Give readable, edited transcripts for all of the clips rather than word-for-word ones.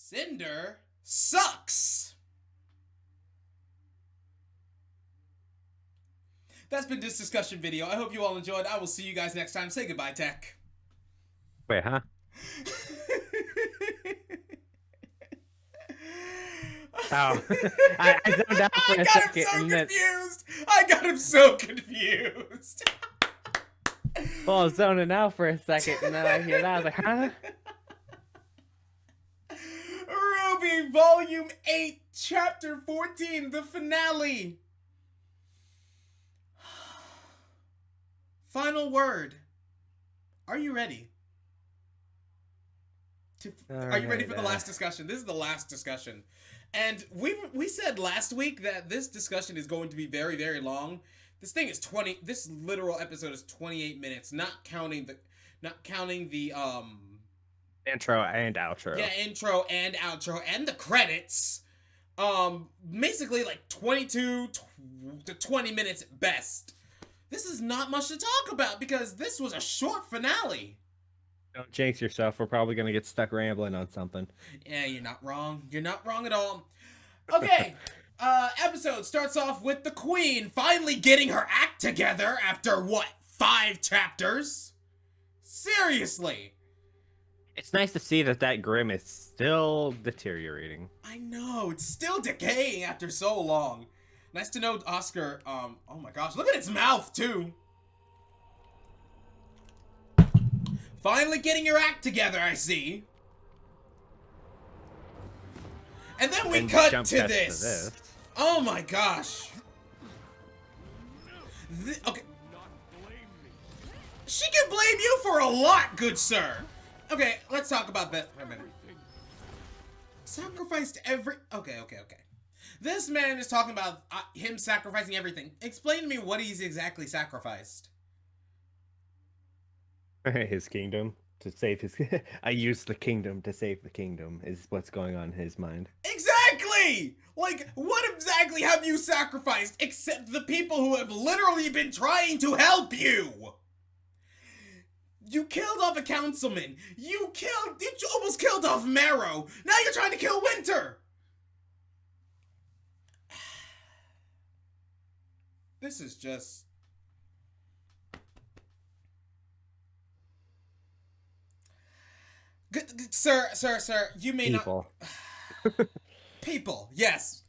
Cinder sucks. That's been this discussion video. I hope you all enjoyed. I will see you guys next time. Say goodbye, Tech. Wait, huh? Oh, I zoned out for a second. I got him so confused. Well, I was zoning out for a second, and then I hear that. I was like, huh? RWBY Volume 8, Chapter 14, the finale. Final word. Are you ready? Are you ready for the last discussion? This is the last discussion. And we said last week that this discussion is going to be very, very long. This thing is this literal episode is 28 minutes, not counting the Intro and outro. Yeah, intro and outro and the credits. Basically like 22 to 20 minutes at best. This is not much to talk about because this was a short finale. Don't jinx yourself. We're probably going to get stuck rambling on something. Yeah, you're not wrong. You're not wrong at all. Okay. Episode starts off with the Queen finally getting her act together after, what, 5 chapters? Seriously. It's nice to see that Grim is still deteriorating. I know. It's still decaying after so long. Nice to know Oscar, oh my gosh, look at its mouth, too. Finally getting your act together, I see. And then we cut to this. Oh my gosh. Okay. She can blame you for a lot, good sir. Okay, let's talk about that for a minute. Sacrificed Okay. This man is talking about him sacrificing everything. Explain to me what he's exactly sacrificed. His kingdom to save his... I use the kingdom to save the kingdom is what's going on in his mind. Exactly! Like, what exactly have you sacrificed except the people who have literally been trying to help you? You killed off a councilman. You almost killed off Marrow. Now you're trying to kill Winter. This is just... Good, sir, you may People. not... People, yes.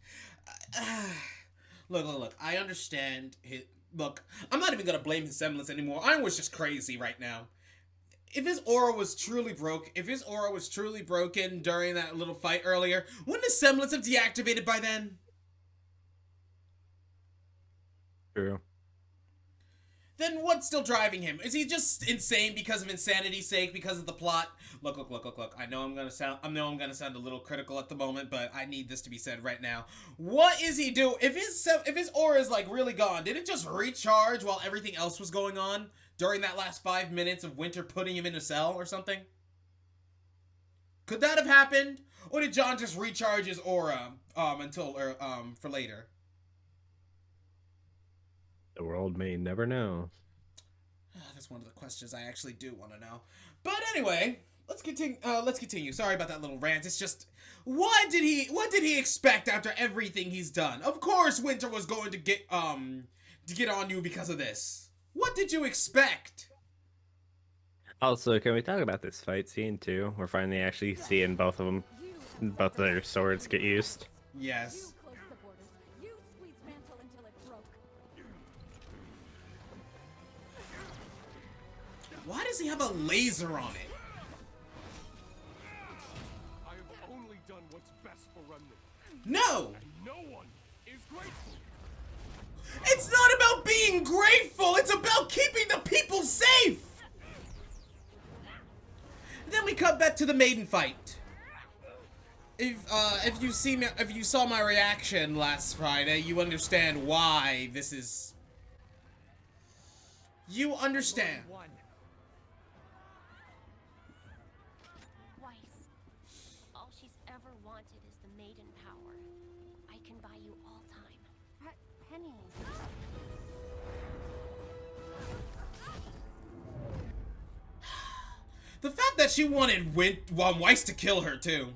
Look, I understand Look, I'm not even gonna blame his semblance anymore. I was just crazy right now. If his aura was truly broken during that little fight earlier, wouldn't his semblance have deactivated by then? True. Then what's still driving him? Is he just insane because of insanity's sake, because of the plot? Look. I know I'm gonna sound a little critical at the moment, but I need this to be said right now. What is he doing? If his aura is like really gone, did it just recharge while everything else was going on during that last 5 minutes of Winter putting him in a cell or something? Could that have happened, or did John just recharge his aura for later? The world may never know. That's one of the questions I actually do want to know. But anyway, let's continue. Sorry about that little rant. It's just, what did he expect after everything he's done? Of course Winter was going to get on you because of this. What did you expect? Also, can we talk about this fight scene too? We're finally actually seeing both of their swords get used. Yes. Why does he have a laser on it? I have only done what's best for Remnant. No! And no one is grateful. It's not about being grateful! It's about keeping the people safe! Then we cut back to the maiden fight. If you saw my reaction last Friday, you understand why this is... You understand. All she's ever wanted is the maiden power. I can buy you all time. Penny. The fact that she wanted Weiss to kill her, too.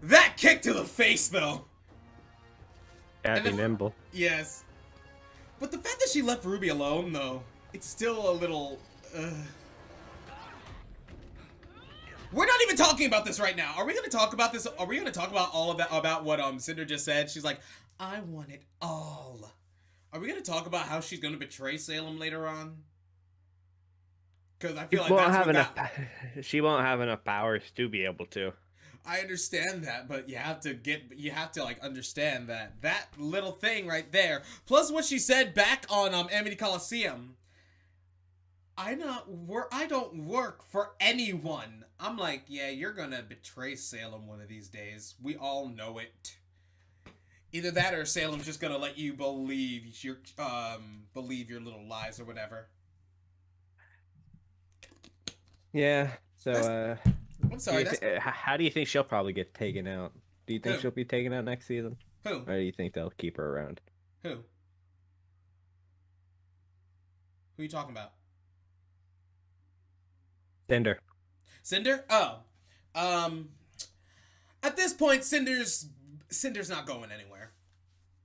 That kick to the face, though. Happy then- nimble. Yes. But the fact that she left Ruby alone, though, it's still a little... We're not even talking about this right now. Are we going to talk about this? Are we going to talk about all of that, about what Cinder just said? She's like, I want it all. Are we going to talk about how she's going to betray Salem later on? Because I feel like that's what that... She won't have enough powers to be able to. I understand that, but you have to like understand that little thing right there, plus what she said back on Amity Coliseum. I don't work for anyone. I'm like, yeah, you're gonna betray Salem one of these days. We all know it. Either that or Salem's just gonna let you believe your little lies or whatever. Yeah. So I'm sorry. How do you think she'll probably get taken out? Do you think Who? she'll be taken out next season? Who? Or do you think they'll keep her around? Who? Who are you talking about? Cinder. Oh. At this point, Cinder's not going anywhere.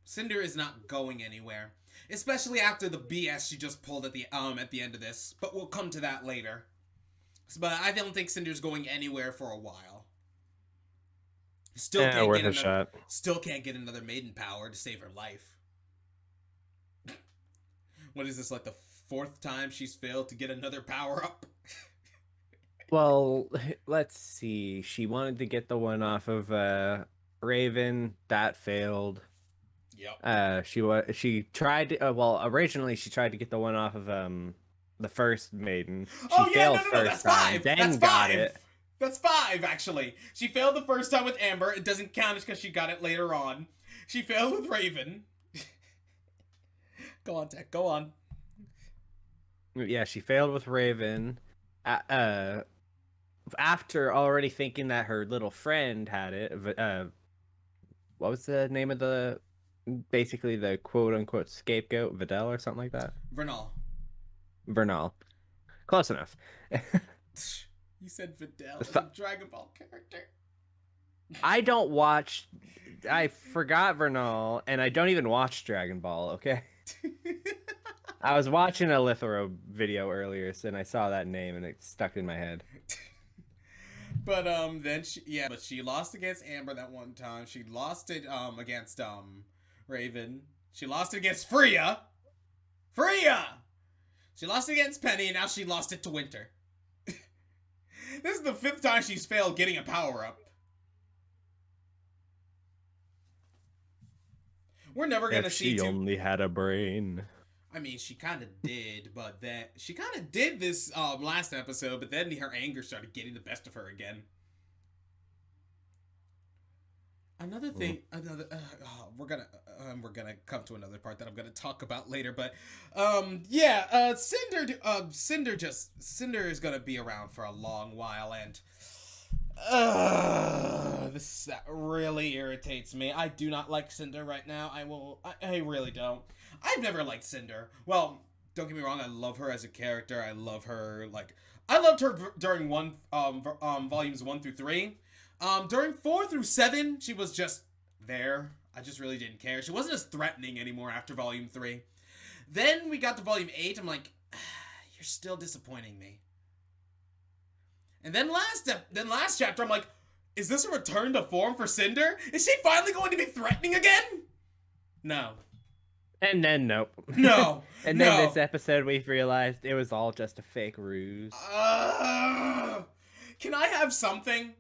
Cinder is not going anywhere. Especially after the BS she just pulled at the end of this. But we'll come to that later. But I don't think Cinder's going anywhere for a while. Still can't get another maiden power to save her life. What is this, like the 4th time she's failed to get another power up? Well, let's see. She wanted to get the one off of Raven. That failed. Yep. She tried to, originally she tried to get the one off of the first maiden. She failed first time, then got it. That's 5, actually. She failed the first time with Amber. It doesn't count because she got it later on. She failed with Raven. Go on, Tech. Go on. Yeah, she failed with Raven. After already thinking that her little friend had it. What was the name of basically the quote-unquote scapegoat? Videl or something like that? Vernal. Close enough. You said Videl is a Dragon Ball character. I forgot Vernal, and I don't even watch Dragon Ball, okay? I was watching a Lithoro video earlier, and I saw that name, and it stuck in my head. But then she lost against Amber that one time. She lost it against Raven. She lost it against Freya. She lost it against Penny, and now she lost it to Winter. This is the 5th time she's failed getting a power up. We're never gonna see. She only had a brain. I mean, she kind of did, but she kind of did this last episode, but then her anger started getting the best of her again. Another thing, we're gonna come to another part that I'm gonna talk about later, but Cinder is gonna be around for a long while, and that really irritates me. I do not like Cinder right now. I really don't. I've never liked Cinder. Well, don't get me wrong. I love her as a character. I loved her during volumes 1 through 3. During 4 through 7, she was just there. I just really didn't care. She wasn't as threatening anymore after volume 3. Then we got to volume 8. I'm like, you're still disappointing me. And then last chapter, I'm like, is this a return to form for Cinder? Is she finally going to be threatening again? No. And then nope. No. And then this episode we've realized it was all just a fake ruse. Can I have something?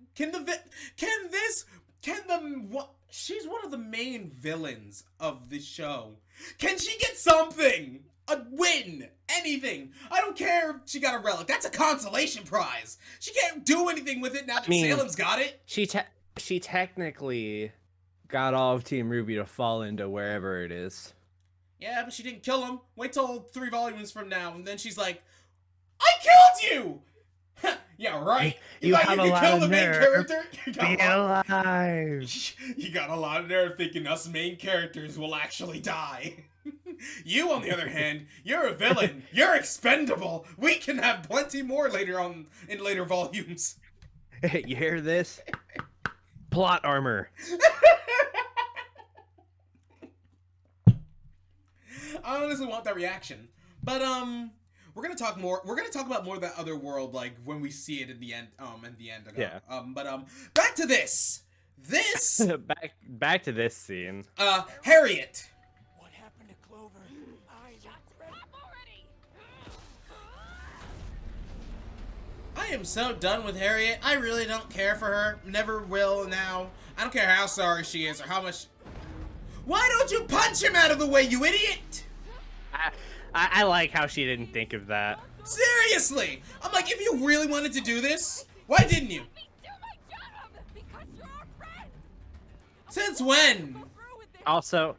She's one of the main villains of the show. Can she get something? A win? Anything? I don't care if she got a relic. That's a consolation prize. She can't do anything with it now that Salem's got it. She technically got all of Team RWBY to fall into wherever it is. Yeah, but she didn't kill him. Wait till 3 volumes from now, and then she's like, I killed you! Yeah, right. You have a lot of nerve. Be alive. You got a lot of nerve thinking us main characters will actually die. You, on the other hand, you're a villain. You're expendable. We can have plenty more later on in later volumes. You hear this? Plot armor. I honestly want that reaction. But we're gonna talk more. We're gonna talk about more of that other world, like when we see it in the end. Yeah. But back to this. This. back to this scene. Harriet. What happened to Clover? I am so done with Harriet. I really don't care for her. Never will now. I don't care how sorry she is or how much. Why don't you punch him out of the way, you idiot? I like how she didn't think of that. Seriously! I'm like, if you really wanted to do this, why didn't you? Since when? Also,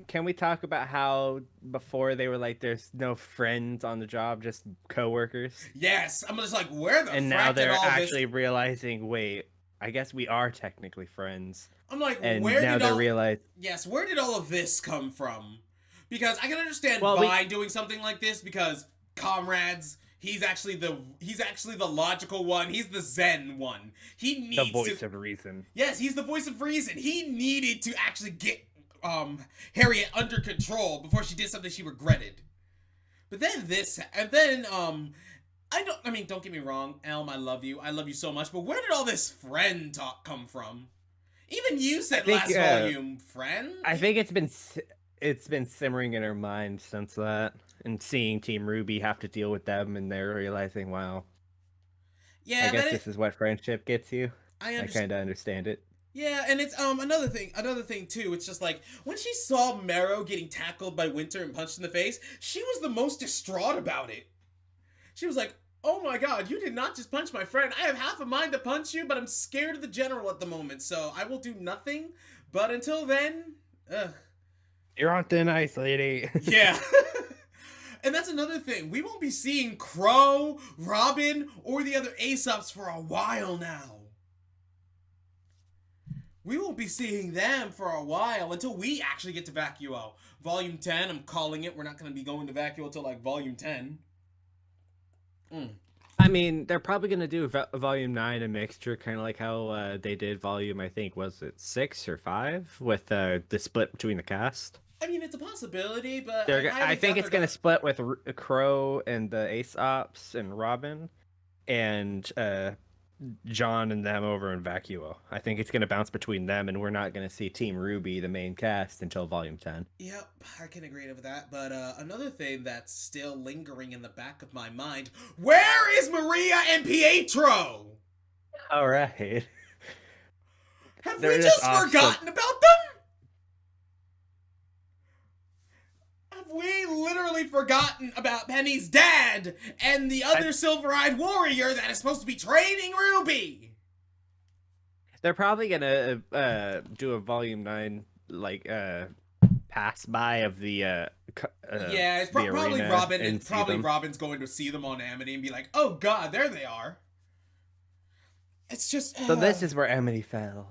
can we talk about how before they were like, there's no friends on the job, just coworkers? Yes, I'm just like, where the and frack now did they're all actually this... realizing, wait, I guess we are technically friends. I'm like, and where now did they all... realize... Yes, where did all of this come from? Because I can understand Well, Vi doing something like this because comrades, he's actually the logical one. He's the Zen one. He needs the voice of reason. Yes, he's the voice of reason. He needed to actually get Harriet under control before she did something she regretted. But then this, and then don't get me wrong, Elm, I love you so much, but where did all this friend talk come from? Even you said last volume, friend. I think it's been simmering in her mind since that, and seeing Team RWBY have to deal with them, and they're realizing, wow, yeah, I guess this is what friendship gets you. I kind of understand it. Yeah, and it's another thing too. It's just like when she saw Marrow getting tackled by Winter and punched in the face, she was the most distraught about it. She was like, "Oh my God, you did not just punch my friend. I have half a mind to punch you, but I'm scared of the general at the moment, so I will do nothing. But until then, ugh." You're on thin ice, lady. Yeah. And that's another thing. We won't be seeing Crow, Robin, or the other Aesops for a while now. We won't be seeing them for a while until we actually get to Vacuo. Volume 10, I'm calling it. We're not going to be going to Vacuo until like Volume 10. I mean, they're probably going to do Volume 9 a mixture, kind of like how they did Volume, I think, was it 6 or 5? With the split between the cast. I mean, it's a possibility, but I think it's going to split with Crow and the Aesops and Robin and John and them over in Vacuo. I think it's going to bounce between them, and we're not going to see Team RWBY, the main cast, until Volume 10. Yep, I can agree with that. But another thing that's still lingering in the back of my mind, where is Maria and Pietro? All right. Have we just forgotten about them? Have we literally forgotten about Penny's dad and the other silver-eyed warrior that is supposed to be training RWBY? They're probably gonna do a Volume 9 like pass by of the yeah, it's probably Robin, and probably Robin's going to see them on Amity and be like, "Oh God, there they are." It's just so this is where Amity fell.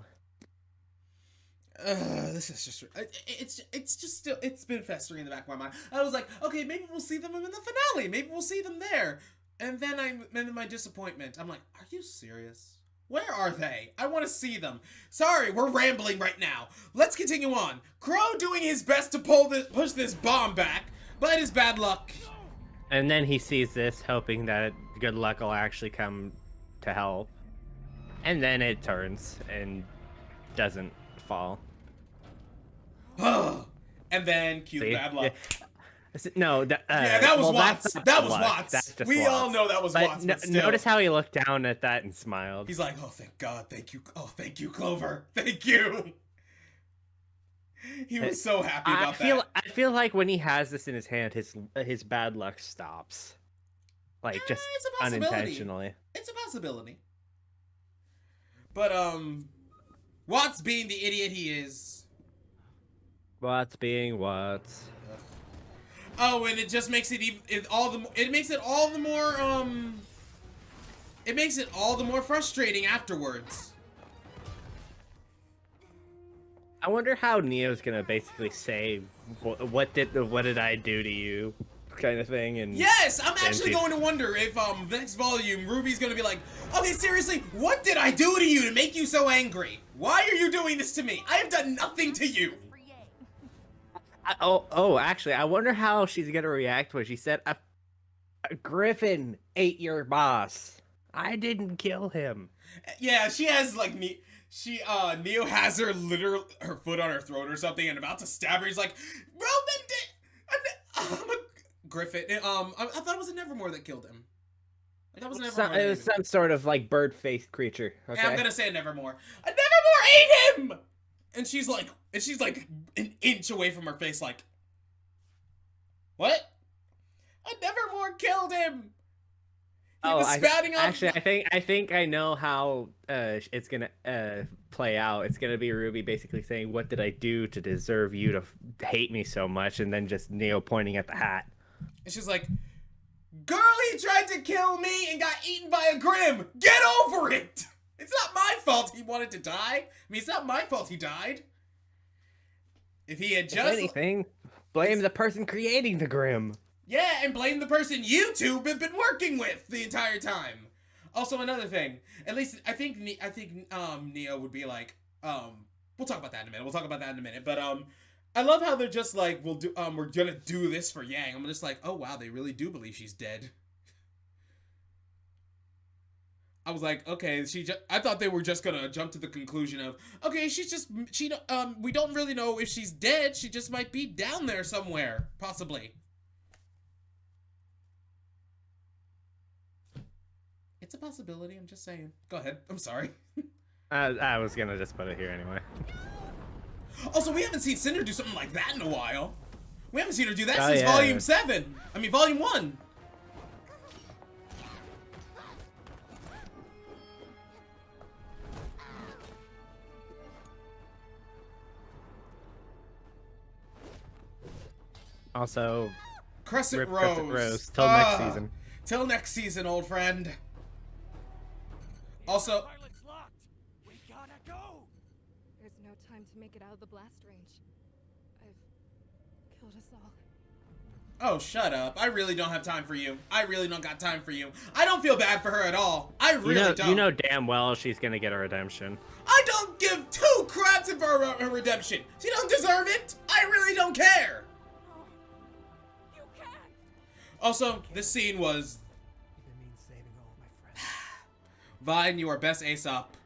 This is just it's just still, it's been festering in the back of my mind. I was like, okay, maybe we'll see them in the finale. Maybe we'll see them there. And then my disappointment. I'm like, are you serious? Where are they? I want to see them. Sorry, we're rambling right now. Let's continue on. Crow doing his best to push this bomb back, but his bad luck. And then he sees this, hoping that good luck will actually come to help. And then it turns and doesn't fall. And then cue bad luck. No, yeah, that was Watts. That was Watts. We all know that was Watts. But notice how he looked down at that and smiled. He's like, "Oh, thank God, thank you. Oh, thank you, Clover, thank you." He was so happy about that. I feel like when he has this in his hand, his bad luck stops, like just it's a unintentionally. It's a possibility. But Watts being the idiot he is. Watts being Watts. Oh, and it just makes it all the more frustrating afterwards. I wonder how Neo's gonna basically say, "What did I do to you?" kind of thing. And yes, I'm actually going to wonder if the next volume RWBY's going to be like, okay, seriously, what did I do to you to make you so angry? Why are you doing this to me? I have done nothing to you. Actually, I wonder how she's gonna react when she said, "A griffin ate your boss. I didn't kill him." Yeah, she has like Neo has her her foot on her throat or something and about to stab her. He's like, Roman, I'm a griffin. I thought it was a Nevermore that killed him. Like that was Nevermore. It was some sort of like bird-faced creature. Okay, yeah, I'm gonna say a Nevermore. A Nevermore ate him. And she's like an inch away from her face, like, what? A Nevermore killed him. He was spouting off. Actually, I think I know how it's gonna play out. It's gonna be RWBY basically saying, "What did I do to deserve you to hate me so much?" And then just Neo pointing at the hat. And she's like, "Girlie tried to kill me and got eaten by a Grim. Get over it. It's not my fault he wanted to die. I mean, it's not my fault he died. If he had just... If anything, blame the person creating the Grim. Yeah, and blame the person you two have been working with the entire time. Also, another thing. At least, I think Neo would be like, we'll talk about that in a minute. But, I love how they're just like, we're gonna do this for Yang. I'm just like, oh wow, they really do believe she's dead. I was like, okay, I thought they were just gonna jump to the conclusion of, okay, we don't really know if she's dead. She just might be down there somewhere, possibly. It's a possibility, I'm just saying. Go ahead, I'm sorry. I was gonna just put it here anyway. Also, we haven't seen Cinder do something like that in a while. We haven't seen her do that since Volume 7. I mean, Volume 1. Also, Crescent Rose. Crescent Rose. Till next season. Till next season, old friend. Also, Pilot's locked. We gotta go. There's no time to make it out of the blast range. I've killed us all. oh, shut up. I really don't have time for you. I really don't got time for you. I don't feel bad for her at all. I really don't. You know damn well she's gonna get a redemption. I don't give two craps for her redemption. She don't deserve it. I really don't care. You can't. Also, this scene was... Even means saving all of my friends. Vine, you are best Aesop.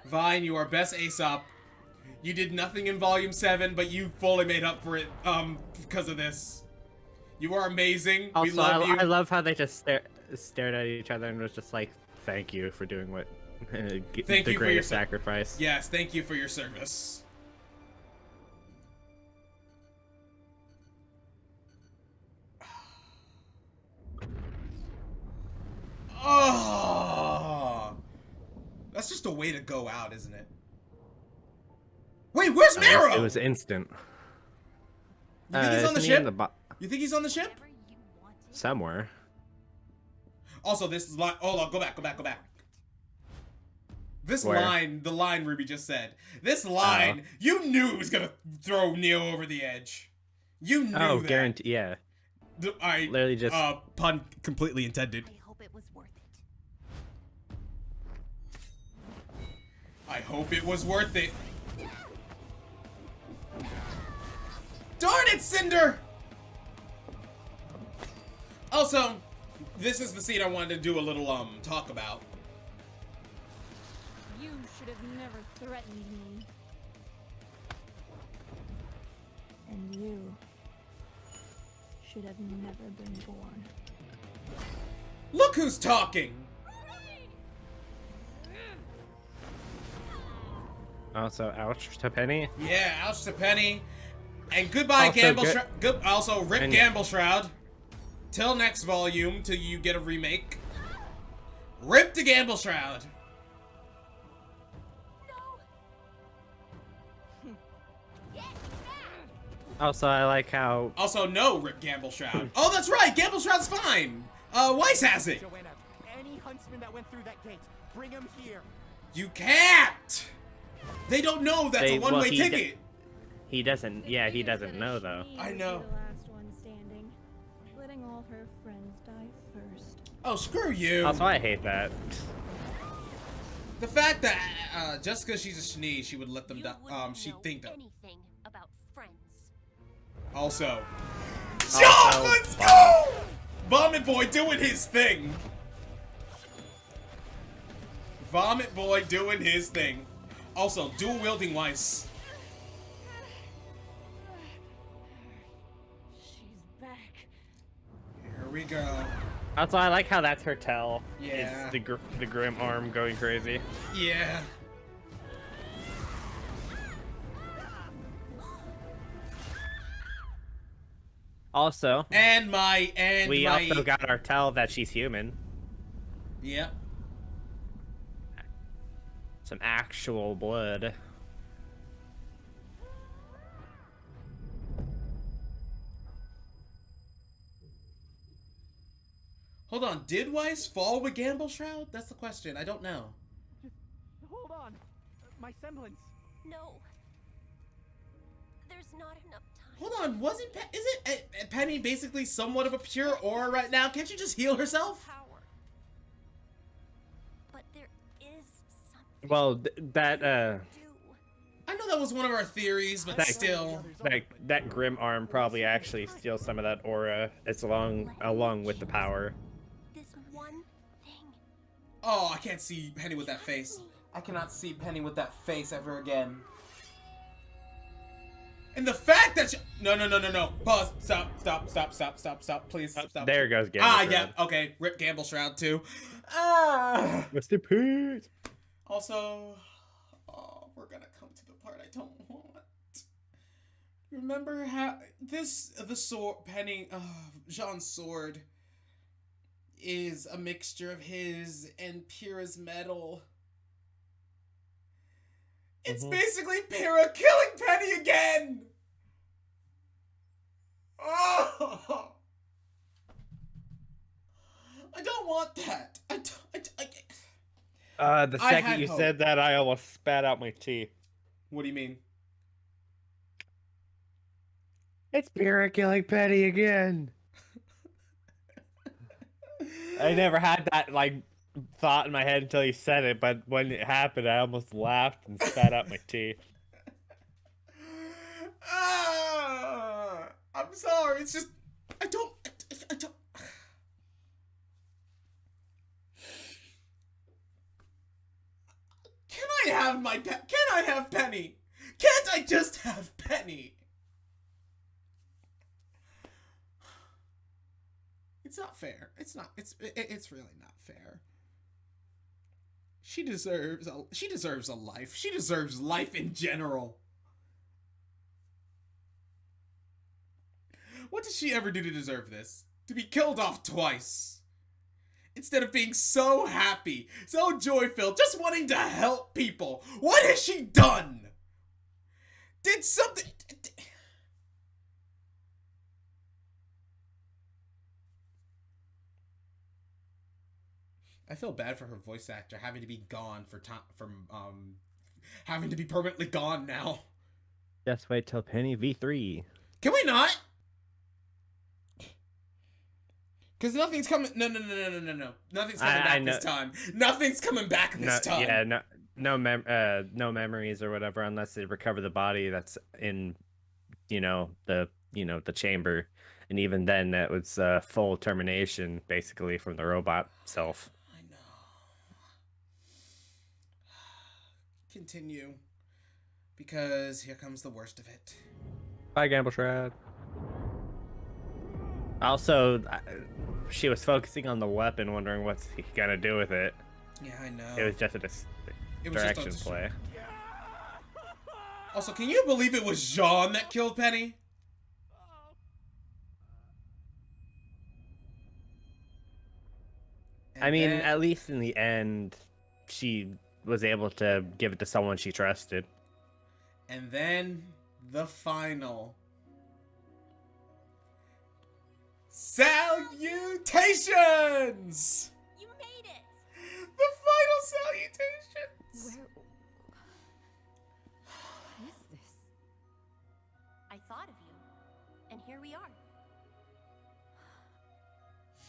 Vine, you are best Aesop. You did nothing in Volume 7, but you fully made up for it, because of this. You are amazing. Also, we love you. I love how they just stared at each other and was just like, thank you for doing what... the greatest sacrifice. Yes, thank you for your service. Oh, that's just a way to go out, isn't it? Wait, where's Marrow? It was instant. You think he's on the ship? You think he's on the ship? Somewhere. Also, this line. Hold on, go back. This Where? line, the line RWBY just said. This line, you knew it was gonna throw Neo over the edge. You knew that. Oh, guarantee. Yeah. I literally just pun completely intended. I hope it was worth it. I hope it was worth it. Darn it, Cinder! Also, this is the scene I wanted to do a little talk about. You should have never threatened me. And you should have never been born. Look who's talking! Also, ouch to Penny. Yeah, ouch to Penny. And goodbye, Also, Gamble Shroud. Also, rip and- Gamble Shroud. Till next volume, till you get a remake. Rip to Gamble Shroud. Also, I like how... Also, no, rip Gamble Shroud. Oh, that's right, Gamble Shroud's fine. Weiss has it. Joanna, any huntsman that went through that gate, bring him here. You can't. They don't know that's a one-way ticket. He doesn't. Yeah, he doesn't know though. I know. The last one standing, letting all her friends die first. Oh, screw you. Also, I hate that. The fact that just because she's a Schnee, she would let them die. She'd think that. Anything about friends. Also, John, let's go! Vomit Boy doing his thing. Vomit Boy doing his thing. Also, dual wielding Weiss. She's back. Here we go. Also, I like how that's her tell. Yeah. Is the grim arm going crazy. Yeah. Also, we also got our tell that she's human. Yep. Some actual blood. Hold on, did Weiss fall with Gamble Shroud? That's the question. I don't know. Just hold on. My semblance. No. There's not enough time. Hold on, isn't Penny basically somewhat of a pure aura right now? Can't you just heal herself? Power. But there is something. Well, that do. I know that was one of our theories, but still. that grim arm probably actually steals some of that aura. It's along with the power. This one thing. Oh, I can't see Penny with that face. I cannot see Penny with that face ever again. And the fact that no. Pause. Stop. Please stop. There goes Gamble Shroud. Yeah. Okay. Rip Gamble Shroud too. Ah. Rest in peace. Also, we're gonna come to the part I don't want. Remember how the sword, Jean's sword is a mixture of his and Pyrrha's metal. It's basically Pyrrha killing Penny again! Oh! I don't want that. The second you said that, I almost spat out my tea. What do you mean? It's Pyrrha killing Penny again. I never had that, like, thought in my head until you said it, but when it happened, I almost laughed and spat out my tea. I'm sorry. It's just I don't. Can I have my Can I have Penny? Can't I just have Penny? It's not fair. It's not. It's really not fair. She deserves a life. She deserves life in general. What did she ever do to deserve this? To be killed off twice. Instead of being so happy, so joy-filled, just wanting to help people. What has she done? Did something... I feel bad for her voice actor having to be gone having to be permanently gone now. Just wait till Penny V3. Can we not? Because nothing's coming. No. Nothing's coming back this time. Nothing's coming back this time. Yeah, no memories or whatever unless they recover the body that's in, the chamber, and even then that was full termination basically from the robot self. I know. Continue, because here comes the worst of it. Bye, Gamble Shroud. Also, she was focusing on the weapon, wondering what's he gonna do with it. Yeah, I know. It was just a direction play. Also, can you believe it was Jean that killed Penny? I mean, at least in the end, she was able to give it to someone she trusted. And then the final. Salutations! You made it! The final salutations! Where is this? I thought of you, and here we are.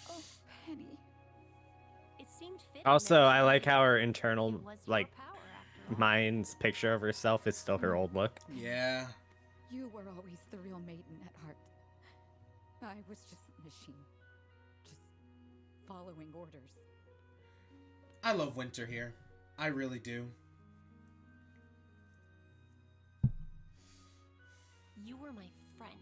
Oh, Penny. It seemed fitting. Also, that I like how her it internal, was your like, power after all. mind's picture of herself is still her old look. Yeah. You were always the real maiden at heart. I was just a machine. Just following orders. I love Winter here. I really do. You were my friend.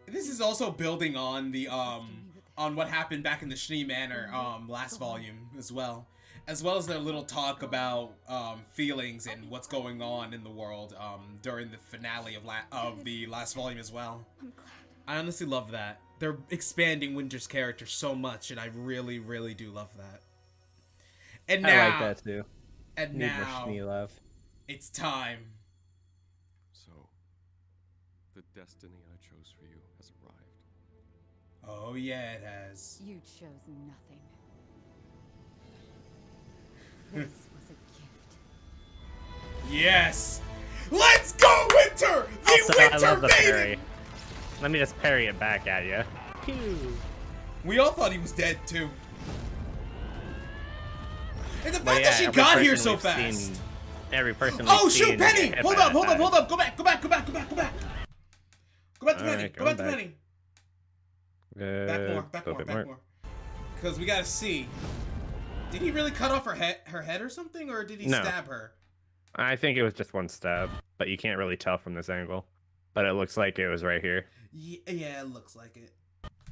This is also building on the on what happened back in the Schnee Manor last volume as well as their little talk about feelings and what's going on in the world during the finale of the last volume as well. I honestly love that. They're expanding Winter's character so much, and I really, really do love that. And now, I like that too. And Need more now, Schnee love. it's time. So, the destiny I chose for you has arrived. Oh yeah, it has. You chose nothing. This was a gift. Yes! Let's go, Winter! The Also, I Winter love the Maiden! parry. Let me just parry it back at you. Pew. We all thought he was dead, too. And the fact But yeah, that she every got here person so we've fast. seen- every person. Oh, we've shoot, seen Penny! get hit Hold by up, that knife. hold up. Go back. Go back to Penny. Go back to Alright, Penny. going Back a bit more. Because we gotta see. Did he really cut off her head or something? Or did he No. stab her? I think it was just one stab, but you can't really tell from this angle. But it looks like it was right here. Yeah, it looks like it.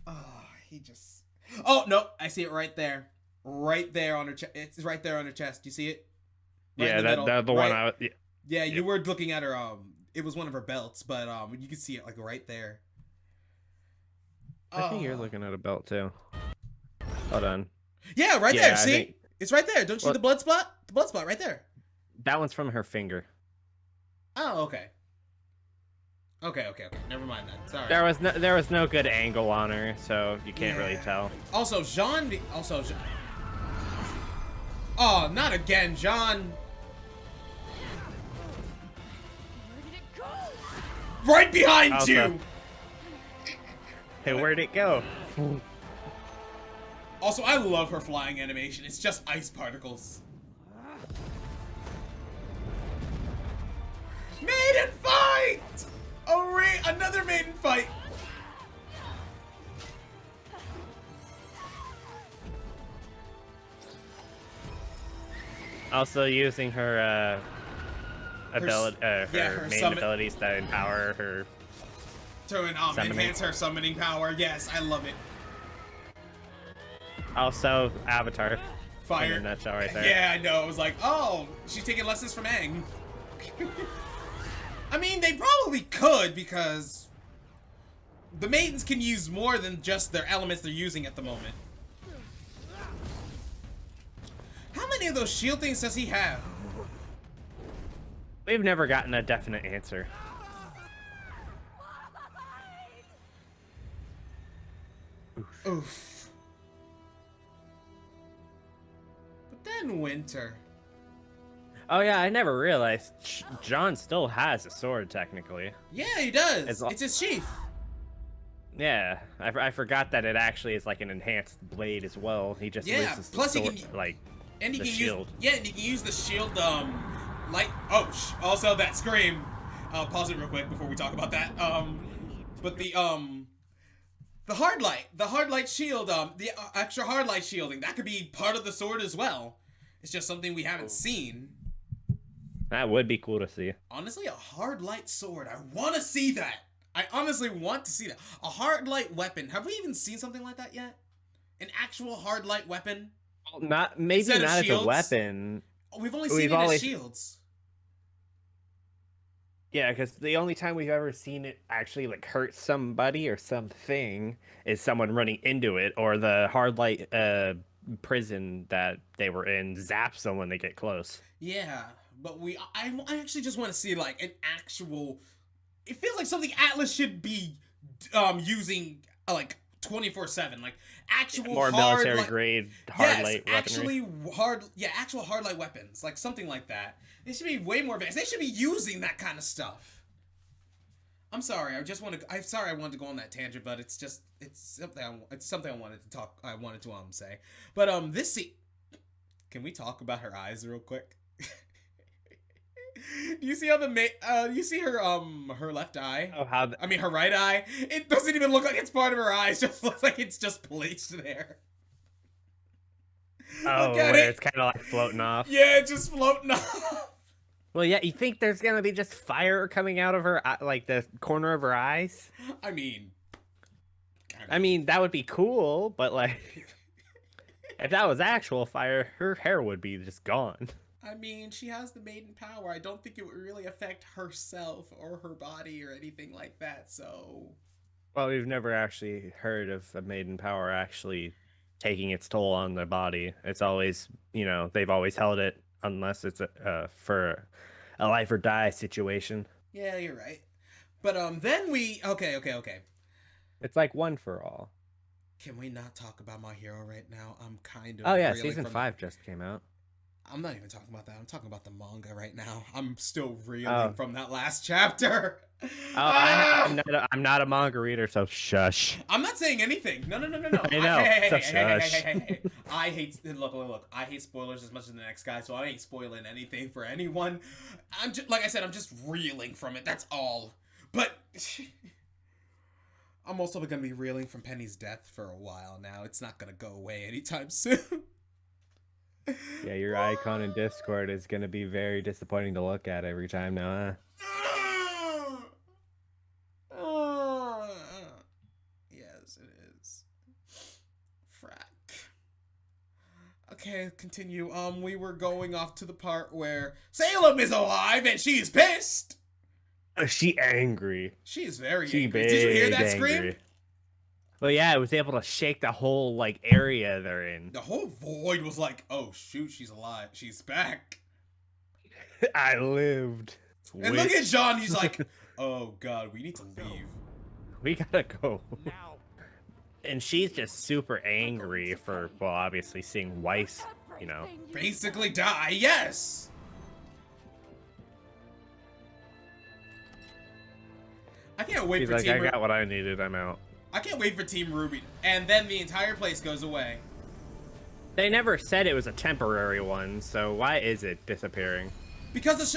Oh, he just... Oh, no. I see it right there. Right there on her chest. It's right there on her chest. You see it? Right Yeah, in the middle. the one Right- I was. Yeah, you were looking at her, it was one of her belts, but, you can see it, like, right there. I think you're Oh. looking at a belt too. Hold on. Yeah, right Yeah, there, I see? think- It's right there. Don't you see Well- the blood spot? The blood spot right there. That one's from her finger. Oh, okay. Okay. Never mind that. Sorry. There was no good angle on her, so you can't really Yeah. tell. Also, Jean... Oh, not again, Jean. Where did it go? Right behind Also- you! Hey, where'd it go? Also, I love her flying animation. It's just ice particles. Maiden fight! Another maiden fight! Also using her ability, her her main summon- abilities to empower her. To Summoning. enhance her summoning power. Yes, I love it. Also, Avatar. Fire. In a nutshell, right there. Yeah, I know. It was like, oh, she's taking lessons from Aang. I mean, they probably could because the maidens can use more than just their elements they're using at the moment. How many of those shield things does he have? We've never gotten a definite answer. Oof. But then Winter. Oh yeah, I never realized John still has a sword technically. Yeah, he does. It's It's his sheath. Yeah, I forgot that it actually is like an enhanced blade as well. He just Yeah, loses the plus he sword, can- like And he the can shield. use and he can use the shield light also that scream. I'll pause it real quick before we talk about that. But the hard light shield, the extra hard light shielding, that could be part of the sword as well. It's just something we haven't seen. That would be cool to see. Honestly, a hard light sword. I want to see that. I honestly want to see that. A hard light weapon. Have we even seen something like that yet? An actual hard light weapon? Maybe Instead of not as a shields? weapon. We've only seen We've it as always- shields. Yeah, because the only time we've ever seen it actually like hurt somebody or something is someone running into it, or the hard light prison that they were in zaps them when they get close. Yeah, but I actually just want to see like an actual. It feels like something Atlas should be using like 24/7, like actual more hard, military like, grade hard yes, light actually actual hard light weapons, like something like that. They should be way more advanced. They should be using that kind of stuff. I'm sorry, I'm sorry I wanted to go on that tangent, but it's something I wanted to say. But this scene, can we talk about her eyes real quick? Do you see how you see her her left eye? Oh, her right eye. It doesn't even look like it's part of her eye. It just looks like it's just placed there. Oh, where it's kind of like floating off. Yeah, it's just floating off. Well, yeah, you think there's gonna be just fire coming out of her, like the corner of her eyes? I mean, that would be cool, but like, if that was actual fire, her hair would be just gone. I mean, she has the maiden power. I don't think it would really affect herself or her body or anything like that, so... Well, we've never actually heard of a maiden power actually taking its toll on their body. It's always, they've always held it unless it's for a life or die situation. Yeah, you're right. But then we... Okay. It's like one for all. Can we not talk about My Hero right now? I'm kind of... Oh yeah, season 5 just came out. I'm not even talking about that. I'm talking about the manga right now. I'm still reeling from that last chapter. I'm not a manga reader, so shush. I'm not saying anything. No. I know. Hey. I hate look. I hate spoilers as much as the next guy, so I ain't spoiling anything for anyone. I'm just, like I said, I'm just reeling from it. That's all. But I'm also gonna be reeling from Penny's death for a while now. It's not gonna go away anytime soon. Yeah, your icon in Discord is going to be very disappointing to look at every time now, huh? Yes, it is. Frack. Okay, continue. We were going off to the part where Salem is alive and she's pissed! She angry. She is very angry. Did you hear that angry. Scream? Well, yeah, it was able to shake the whole, area they're in. The whole void was like, oh, shoot, she's alive. She's back. I lived. And look at John, he's like, oh, God, we need to leave. We gotta go. Now. And she's just super angry for, well, obviously seeing Weiss, basically die, yes! I can't wait for Team RWBY. I got what I needed, I'm out. I can't wait for Team RWBY, and then the entire place goes away. They never said it was a temporary one, so why is it disappearing? Because of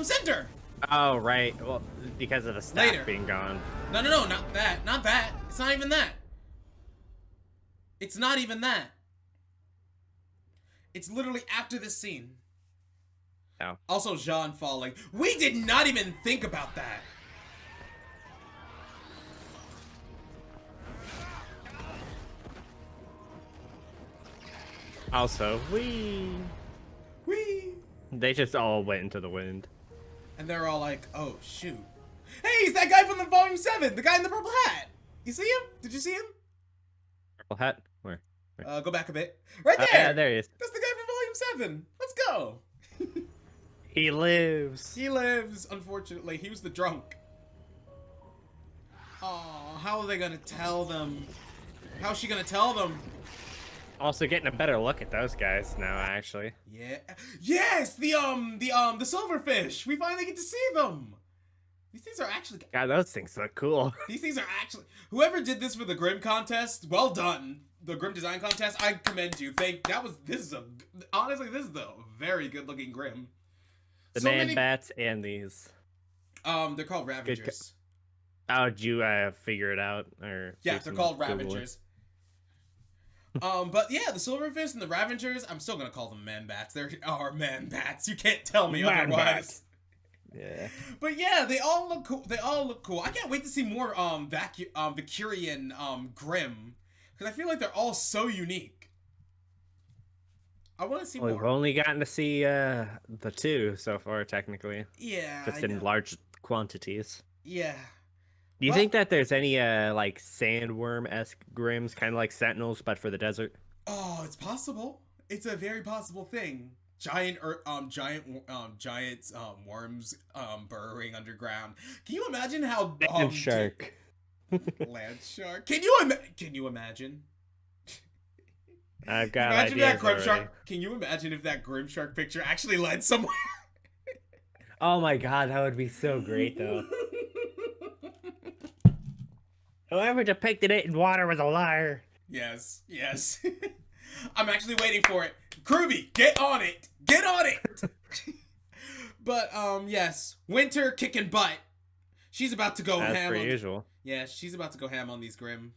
Cinder. Oh right, well because of the staff being gone. No, not that. It's not even that. It's not even that. It's literally after this scene. Oh. Also, Jean falling. We did not even think about that. Also, they just all went into the wind. And they're all like, oh, shoot. Hey, he's that guy from the Volume 7, the guy in the purple hat. You see him? Did you see him? Purple hat? Where? Go back a bit. Right there! Yeah, there he is. That's the guy from Volume 7. Let's go. He lives. He lives, unfortunately. He was the drunk. Oh, how are they gonna tell them? How's she gonna tell them? Also getting a better look at those guys now, actually. Yeah. Yes, the silverfish. We finally get to see them. These things are actually. God, those things look cool. These things are actually. Whoever did this for the Grimm contest, well done. The Grimm design contest, I commend you. Honestly, this is a very good looking Grimm. The bats and these. They're called Ravagers. How did you figure it out? Or yeah, they're called Ravagers. But yeah, the Silverfish and the Ravagers, I'm still gonna call them man-bats. They are man-bats. You can't tell me otherwise. Yeah. But yeah, they all look cool. I can't wait to see more Vicurian Grimm, because I feel like they're all so unique. I want to see more. We've only gotten to see the 2 so far, technically. Yeah. Just in large quantities. Yeah. Do you think that there's any like sandworm-esque Grimms, kind of like Sentinels, but for the desert? Oh, it's possible. It's a very possible thing. Giant worms burrowing underground. Can you imagine how and shark? Land shark. Can you imagine? I've got Imagine ideas that Grim already. Shark. Can you imagine if that Grim Shark picture actually led somewhere? Oh my god, that would be so great though. Whoever depicted it in water was a liar. Yes, yes. I'm actually waiting for it. RWBY, get on it. Get on it. But yes, Winter kicking butt. She's about to go As ham per on usual. Yeah, she's about to go ham on these Grim.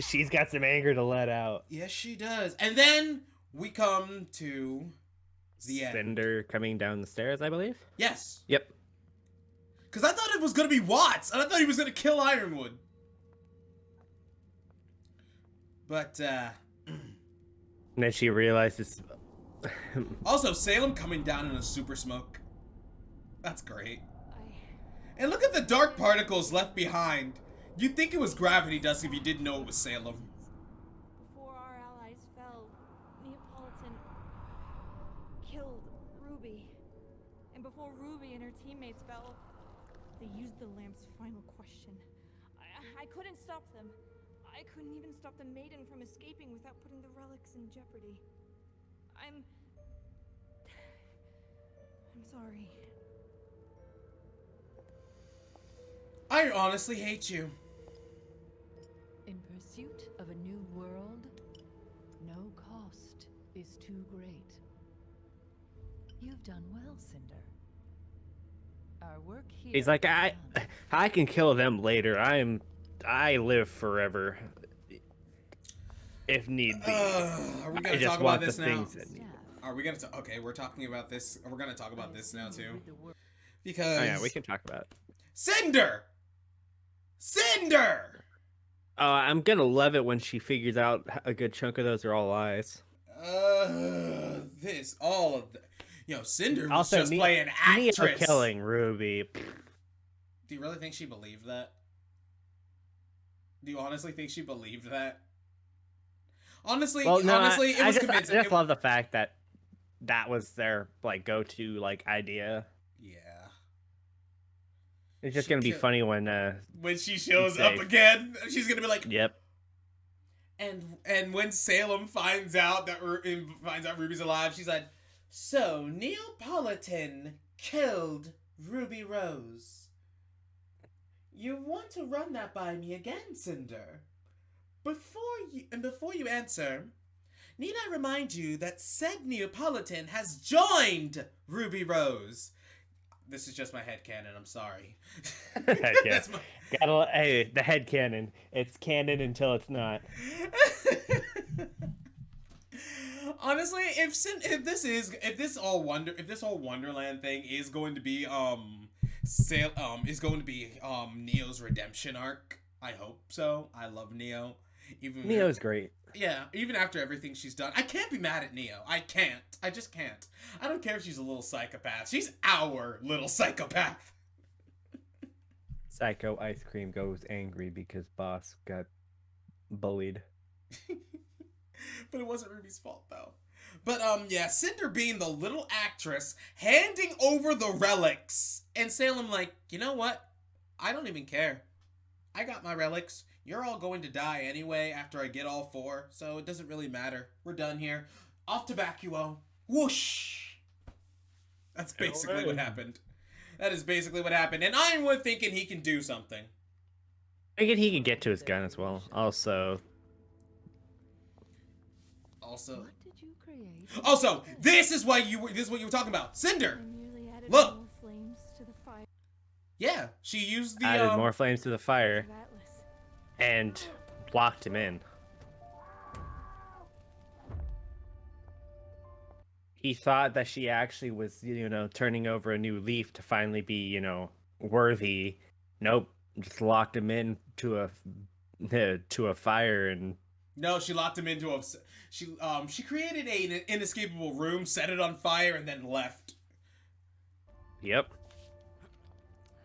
She's got some anger to let out. Yes, she does. And then we come to the end. Cinder coming down the stairs, I believe. Yes. Yep. Because I thought it was going to be Watts, and I thought he was going to kill Ironwood. But, And then she realizes. also, Salem coming down in a super smoke. That's great. And look at the dark particles left behind. You'd think it was gravity dust if you didn't know it was Salem. Before our allies fell, Neapolitan killed Ruby. And before Ruby and her teammates fell, they used the lamp's final question. I couldn't stop them. I couldn't even stop the maiden from escaping without putting the relics in jeopardy. I'm sorry. I honestly hate you. In pursuit of a new world, no cost is too great. You've done well, Cinder. Our work here. He's like, I can kill them later. I live forever, if need be. Are we gonna talk about this now? That Are we gonna? Okay, we're talking about this. We're gonna talk about this now too, because oh yeah, we can talk about it. Cinder. I'm gonna love it when she figures out a good chunk of those are all lies. Cinder was Also, just playing actress. Neo killing Ruby. Do you really think she believed that? Do you honestly think she believed that? Honestly, Well, no, honestly, it was convincing. I just love the fact that that was their go-to idea. Yeah. It's just gonna be funny when she shows up again, she's gonna be like, "Yep." And when Salem finds out Ruby's alive, she's like, "So Neapolitan killed Ruby Rose. You want to run that by me again, Cinder? Before you answer, need I remind you that said Neapolitan has joined Ruby Rose." This is just my headcanon, I'm sorry. Heck yeah. Hey, the headcanon. It's canon until it's not. Honestly, if this whole Wonderland thing is going to be Neo's redemption arc, I hope so. I love Neo. Neo's great. Yeah, even after everything she's done. I can't be mad at Neo. I can't. I just can't. I don't care if she's a little psychopath. She's our little psychopath. Psycho Ice Cream goes angry because Boss got bullied. But it wasn't Ruby's fault, though. But, yeah, Cinder being the little actress, handing over the relics. And Salem like, you know what? I don't even care. I got my relics. You're all going to die anyway after I get all 4, so it doesn't really matter. We're done here. Off to Bakuo. Whoosh! That's basically what happened. That is basically what happened. And Ironwood thinking he can do something. Thinking he can get to his gun as well. Also, this is what you were talking about. Cinder. Look. Yeah, she used the added more flames to the fire and locked him in. He thought that she actually was, turning over a new leaf to finally be, worthy. Nope, just locked him in to a fire and. No, she locked him into she created an inescapable room, set it on fire, and then left. Yep.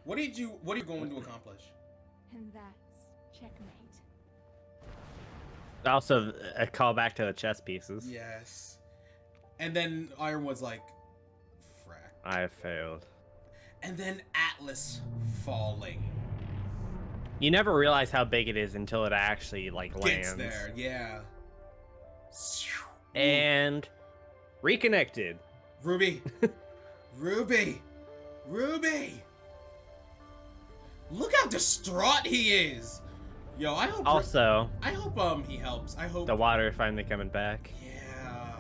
What are you going to accomplish? And that's checkmate. Also, a callback to the chess pieces. Yes. And then Ironwood's like, frack. I have failed. And then Atlas falling. You never realize how big it is until it actually like lands. Gets there, yeah. And reconnected. RWBY. RWBY. RWBY. Look how distraught he is. Yo, I hope Also, he helps. I hope the water finally coming back. Yeah.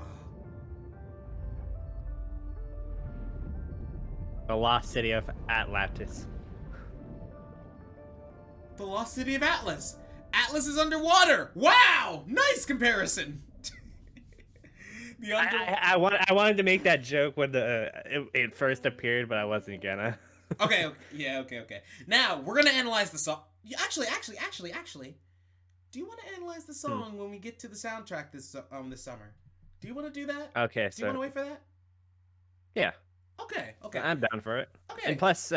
The lost city of Atlantis. The lost city of Atlas. Atlas is underwater. Wow! Nice comparison. I wanted to make that joke when it first appeared, but I wasn't gonna. Okay. Now we're gonna analyze the song. Actually. Do you want to analyze the song when we get to the soundtrack this summer? Do you want to do that? Okay. Do you want to wait for that? Yeah. Okay. I'm down for it. Okay. And plus,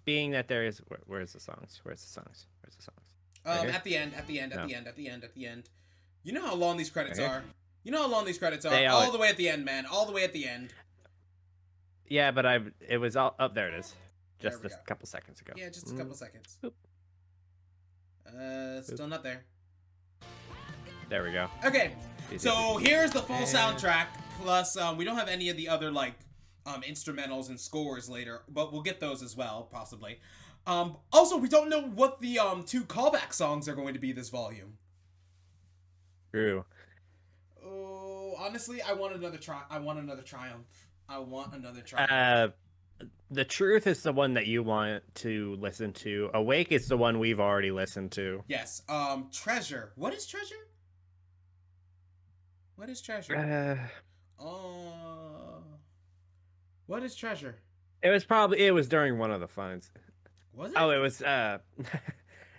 being that there is, where's the songs? Right here? At the end. You know how long these credits Right are. You know how long these credits are. They All are. the way at the end, man. All the way at the end. Yeah, but it was all up. There it is. There Just we a go. couple seconds ago. Yeah, just a couple seconds. Boop. Still not there. There we go. Okay, Easy. so here's the full soundtrack. Plus, we don't have any of the other instrumentals and scores later, but we'll get those as well, possibly. Also, we don't know what the 2 callback songs are going to be this volume. True. Oh, honestly, I want another Triumph. I want another Triumph. The Truth is the one that you want to listen to. Awake is the one we've already listened to. Yes. Treasure. What is Treasure? What is Treasure? What is Treasure? It was during one of the finds. Was it? Oh, it was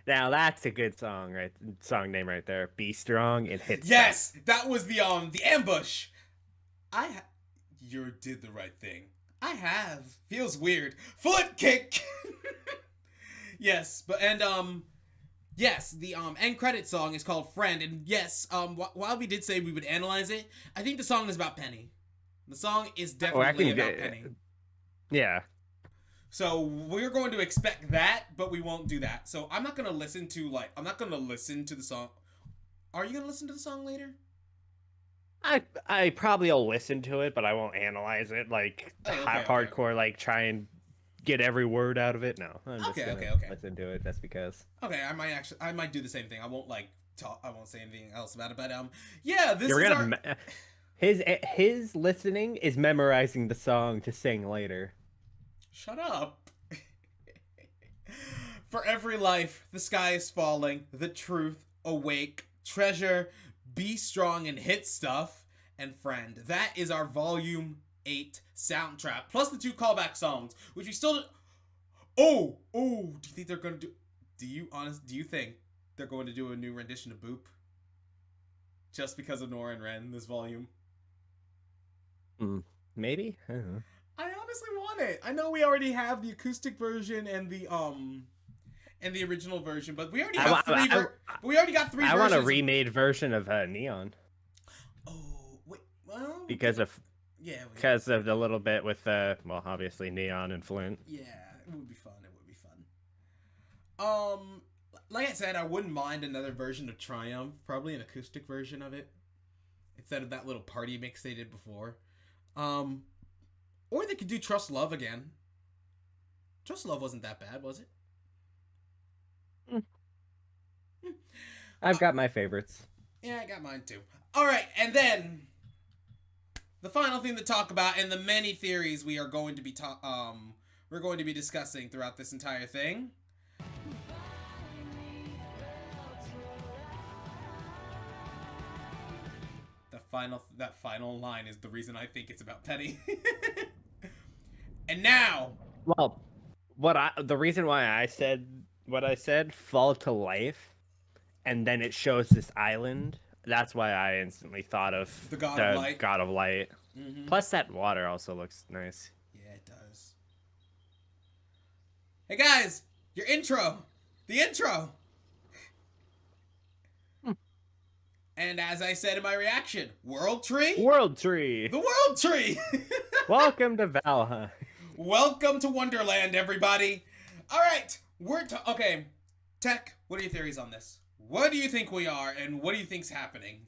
now that's a good song, right? Song name right there. Be Strong and Hit. Yes, that was the ambush. You did the right thing. I have. Feels weird. Foot kick. Yes, but yes, the end credit song is called Friend, and yes, while we did say we would analyze it, I think the song is about Penny. The song is definitely about Penny. Yeah. So we're going to expect that, but we won't do that. So I'm not gonna listen to the song. Are you gonna listen to the song later? I probably will listen to it, but I won't analyze it hardcore. Like try and get every word out of it. No, I'm just gonna listen to it. That's because. Okay, I might do the same thing. I won't talk. I won't say anything else about it. But yeah, this You're is gonna his listening is memorizing the song to sing later. Shut up. For every life, the sky is falling. The truth, awake, treasure, be strong and hit stuff, and friend. That is our volume 8 soundtrack, plus the 2 callback songs, which we still. Do you think they're gonna do? Do you think they're going to do a new rendition of Boop? Just because of Nora and Ren this volume? Maybe. I don't know. I honestly want it. I know we already have the acoustic version and the original version, but we already have we already got 3 versions. I want a remade version of Neon. Oh wait, well, because of the little bit with obviously Neon and Flint. Yeah, it would be fun. Like I said, I wouldn't mind another version of Triumph, probably an acoustic version of it, instead of that little party mix they did before. Or they could do Trust Love again. Trust Love wasn't that bad, was it? I've got my favorites. Yeah, I got mine too. Alright, and then the final thing to talk about, and the many theories we are going to be discussing throughout this entire thing. That final line is the reason I think it's about Penny. And now, well, the reason why I said what I said, fall to life, and then it shows this island. That's why I instantly thought of the God of Light. Mm-hmm. Plus, that water also looks nice. Yeah, it does. Hey guys, your intro, the intro. And as I said in my reaction, World Tree? World Tree! The World Tree! Welcome to Valheim. Welcome to Wonderland, everybody. All right, okay. Tech, what are your theories on this? What do you think we are, and what do you think's happening?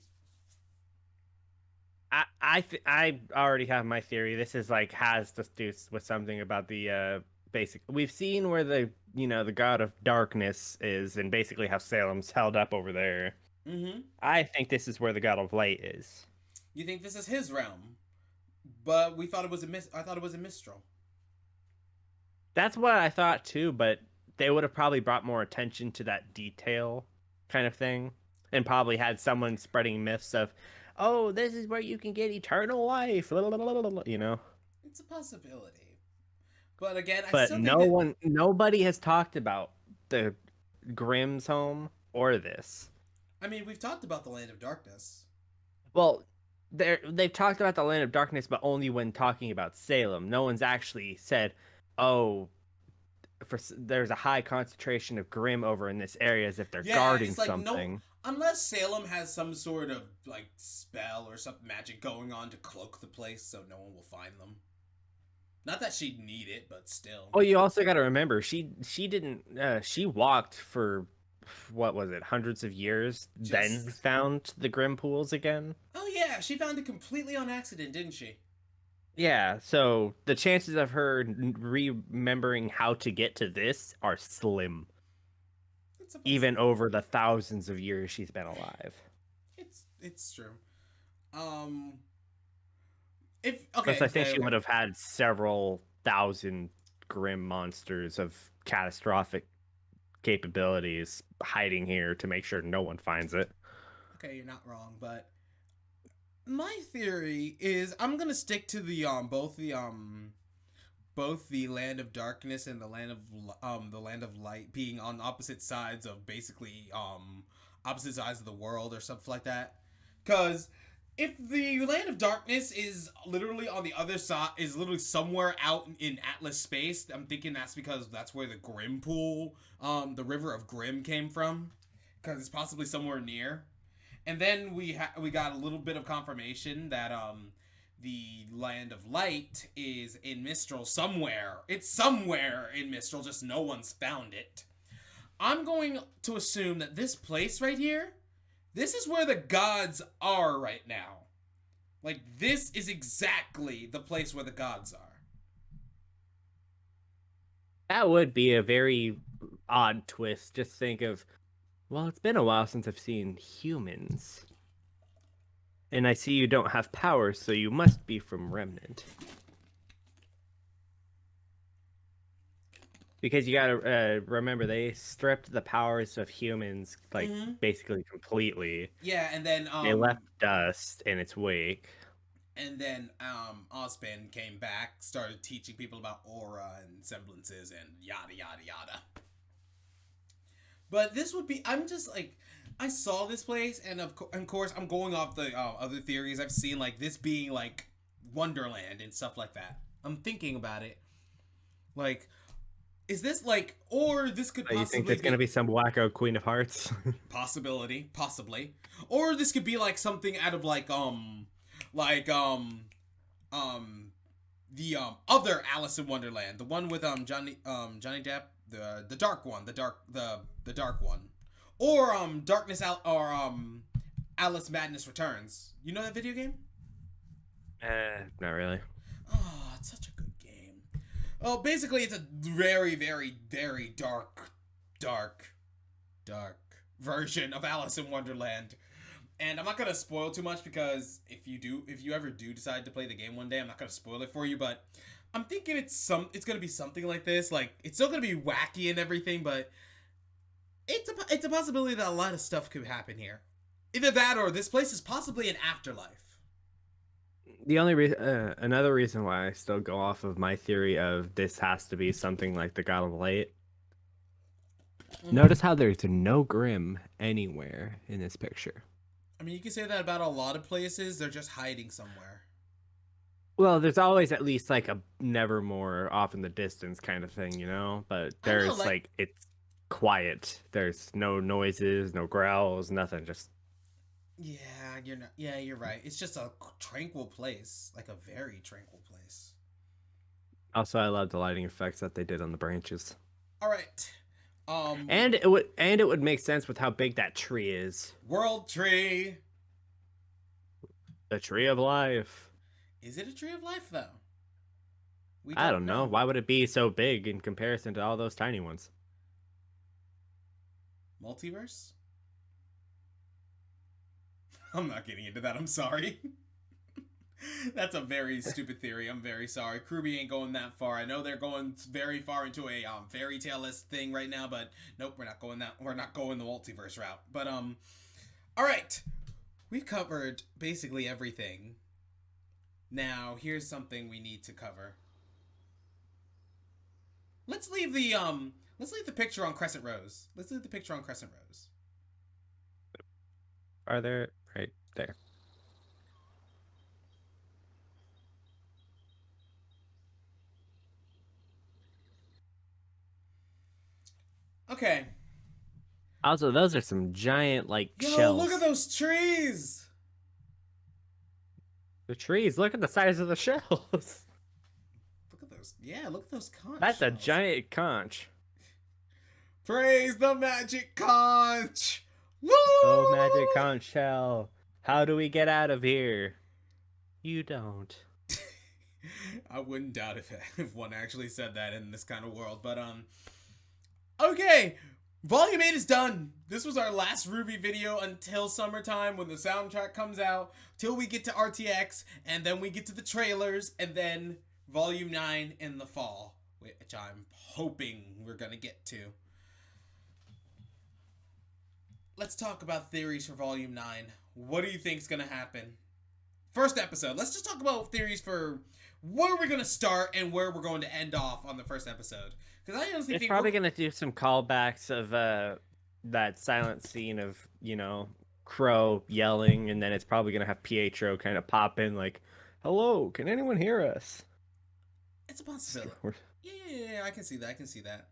I already have my theory. This is like has to do with something about the basic. We've seen where the the god of darkness is, and basically how Salem's held up over there. Mm-hmm. I think this is where the god of light is. You think this is his realm, but we thought it was I thought it was a Mistral. That's what I thought too, but they would have probably brought more attention to that detail kind of thing, and probably had someone spreading myths of, oh, this is where you can get eternal life, you know. It's a possibility, but again, but nobody has talked about the Grimm's home or this. I mean, we've talked about the Land of Darkness. Well, they've talked about the Land of Darkness, but only when talking about Salem. No one's actually said, oh, there's a high concentration of Grimm over in this area, as if they're guarding like something. Unless Salem has some sort of like spell or some magic going on to cloak the place so no one will find them. Not that she'd need it, but still. Oh, you also got to remember she didn't she walked for what was it, hundreds of years, then found the Grimm pools again. Oh yeah, she found it completely on accident, didn't she? Yeah, so the chances of her remembering how to get to this are slim. Even over the thousands of years she's been alive. It's true. I think she would have had several thousand Grimm monsters of catastrophic capabilities hiding here to make sure no one finds it. Okay, you're not wrong, but my theory is I'm gonna stick to the both the Land of Darkness and the Land of Light being on opposite sides of basically opposite sides of the world or something like that. Because if the Land of Darkness is literally on the other side, is literally somewhere out in Atlas space, I'm thinking that's because that's where the Grimm pool, the River of Grimm came from, because it's possibly somewhere near. And then we got a little bit of confirmation that the Land of Light is in Mistral somewhere. It's somewhere in Mistral, just no one's found it. I'm going to assume that this place right here, this is where the gods are right now. Like, this is exactly the place where the gods are. That would be a very odd twist. Just think of, well, it's been a while since I've seen humans. And I see you don't have powers, so you must be from Remnant. Because you gotta remember, they stripped the powers of humans, like, basically completely. Yeah, and then they left dust in its wake. And then Ozpin came back, started teaching people about aura and semblances and yada yada yada. But this would be, I'm just like, I saw this place, and of course I'm going off the other theories I've seen, like this being like Wonderland and stuff like that. I'm thinking about it, like, is this like, or this could possibly, you think there's gonna be some wacko Queen of Hearts? possibly, or this could be like something out of like the other Alice in Wonderland, the one with Johnny Depp, the dark one, the dark one, or Alice Madness Returns. You know that video game? Not really. Oh, it's such a good game. Oh, basically, it's a very, very, very dark version of Alice in Wonderland. And I'm not gonna spoil too much, because if you ever do decide to play the game one day, I'm not gonna spoil it for you. But I'm thinking it's gonna be something like this. Like, it's still gonna be wacky and everything, but it's a possibility that a lot of stuff could happen here. Either that, or this place is possibly an afterlife. The only reason, another reason why I still go off of my theory of this has to be something like the God of Light. Notice how there's no Grimm anywhere in this picture. I mean, you can say that about a lot of places. They're just hiding somewhere. Well, there's always at least like a nevermore off in the distance kind of thing, you know? But there's like it's quiet. There's no noises, no growls, nothing. Just you're right. It's just a tranquil place, like a very tranquil place. Also, I love the lighting effects that they did on the branches. All right. And it would make sense with how big that tree is. World tree. The tree of life. Is it a tree of life though? I don't know. Why would it be so big in comparison to all those tiny ones? Multiverse? I'm not getting into that. I'm sorry. That's a very stupid theory. I'm very sorry. RWBY ain't going that far. I know they're going very far into a fairy tale-esque thing right now, but nope, we're not going that. We're not going the multiverse route. But all right, we've covered basically everything. Now here's something we need to cover. Let's leave the picture on Crescent Rose. Let's leave the picture on Crescent Rose. Are there right there? Okay. Also, those are some giant Yo, shells. Look at those trees. The trees. Look at the size of the shells. Look at those. Yeah, look at those conch. That's shells. a giant conch. Praise the magic conch. Woo! Oh, magic conch shell. How do we get out of here? You don't. I wouldn't doubt if one actually said that in this kind of world, but okay, Volume 8 is done. This was our last RWBY video until summertime when the soundtrack comes out, till we get to RTX, and then we get to the trailers, and then Volume 9 in the fall, which I'm hoping we're gonna get to. Let's talk about theories for Volume 9. What do you think is gonna happen? First episode, let's just talk about theories for where we're gonna start and where we're going to end off on the first episode. Because I honestly think it's probably gonna do some callbacks of that silent scene of Crow yelling, and then it's probably gonna have Pietro kind of pop in like, "Hello, can anyone hear us?" It's a possibility. Yeah, I can see that.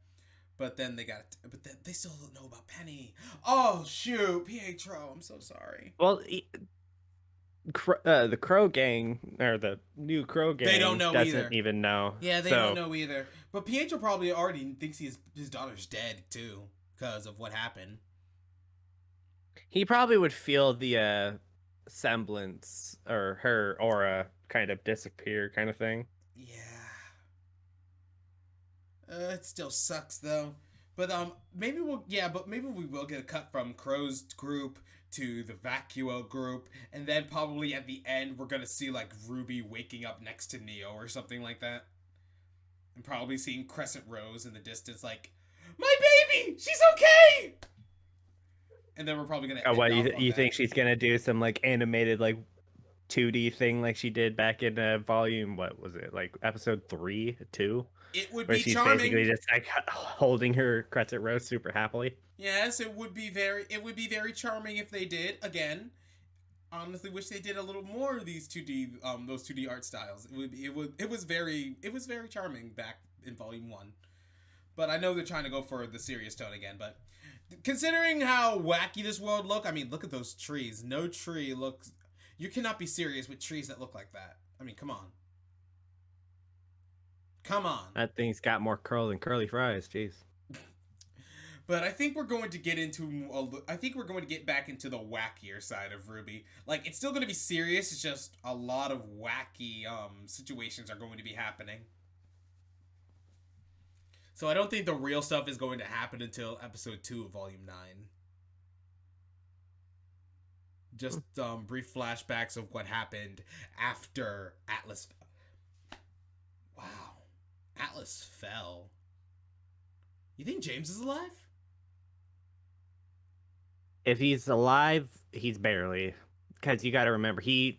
But then they still don't know about Penny. Oh shoot, Pietro, I'm so sorry. Well, the Crow gang, or the new Crow gang, they don't know doesn't even know. Yeah, they don't know either. But Pietro probably already thinks his daughter's dead too because of what happened. He probably would feel the semblance or her aura kind of disappear, kind of thing. Yeah. It still sucks though. But maybe we will get a cut from Crow's group to the Vacuo group, and then probably at the end we're gonna see like RWBY waking up next to Neo or something like that. And probably seeing Crescent Rose in the distance like, "My baby! She's okay!" And then we're probably gonna you think she's gonna do some animated 2D thing like she did back in volume, what was it, episode 3, 2? It would where be she's charming. Basically just holding her Crescent Rose super happily. Yes, it would be very charming if they did. Again, honestly wish they did a little more of these 2D those 2D art styles. It was very charming back in volume 1. But I know they're trying to go for the serious tone again, but considering how wacky this world look, I mean, look at those trees. No tree looks, you cannot be serious with trees that look like that. I mean, come on. Come on. That thing's got more curl than curly fries. Jeez. But I think we're going to get back into the wackier side of RWBY. It's still going to be serious. It's just a lot of wacky situations are going to be happening. So I don't think the real stuff is going to happen until episode 2 of volume 9. Just brief flashbacks of what happened after Atlas. Wow. Atlas fell. You think James is alive? If he's alive, he's barely. Because you got to remember, he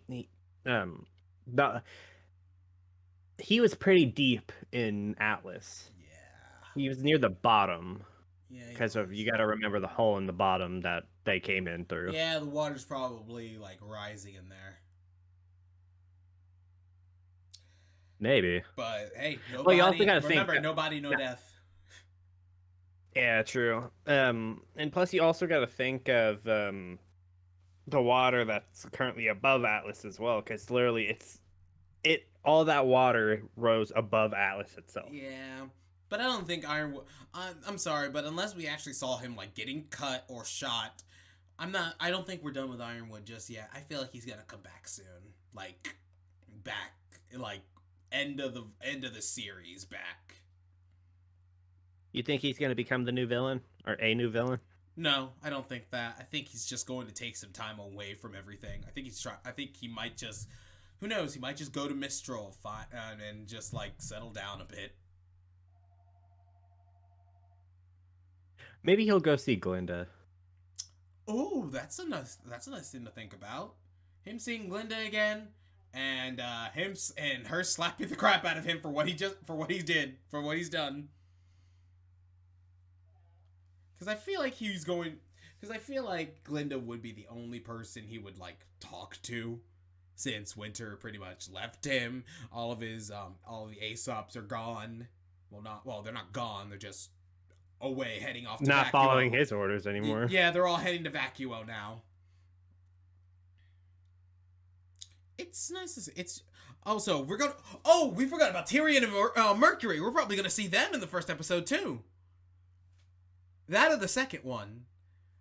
was pretty deep in Atlas. Yeah. He was near the bottom. Yeah. Because you got to remember the hole in the bottom that they came in through. Yeah, the water's probably rising in there. Maybe. But hey, nobody. Well, you also gotta remember, think, nobody, no death. Yeah, true. And plus, you also got to think of the water that's currently above Atlas as well, because literally all that water rose above Atlas itself. Yeah, but I don't think Ironwood. I'm sorry, but unless we actually saw him like getting cut or shot, I don't think we're done with Ironwood just yet. I feel like he's gonna come back soon. Like back, like end of the series back. You think he's gonna become the new villain or a new villain? No, I don't think that. I think he's just going to take some time away from everything. I think he might just. Who knows? He might just go to Mistral and just like settle down a bit. Maybe he'll go see Glinda. Oh, that's a nice thing to think about. Him seeing Glinda again, and her slapping the crap out of him for what he's done. Because I feel like Glinda would be the only person he would like talk to, since Winter pretty much left him. All of the Aesops are gone. Well, they're not gone. They're just away, heading off to not Vacuo. Following his orders anymore. Yeah, they're all heading to Vacuo now. It's nice to see. It's also we forgot about Tyrion and Mercury. We're probably gonna see them in the first episode too. That or the second one.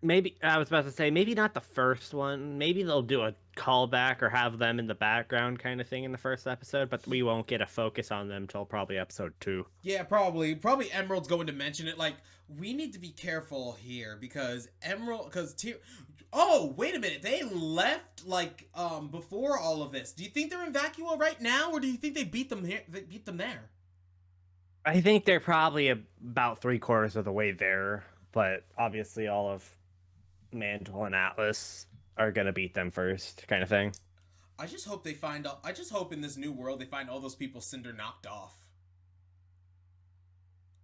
Maybe I was about to say maybe not the first one. Maybe they'll do a callback or have them in the background kind of thing in the first episode, but we won't get a focus on them till probably episode 2. Yeah, probably Emerald's going to mention it. Like, we need to be careful here because oh, wait a minute. They left like before all of this. Do you think they're in Vacuo right now, or do you think they beat them here? They beat them there. I think they're probably about 3/4 of the way there, but obviously all of Mantle and Atlas are gonna beat them first, kind of thing. I just hope in this new world they find all those people Cinder knocked off.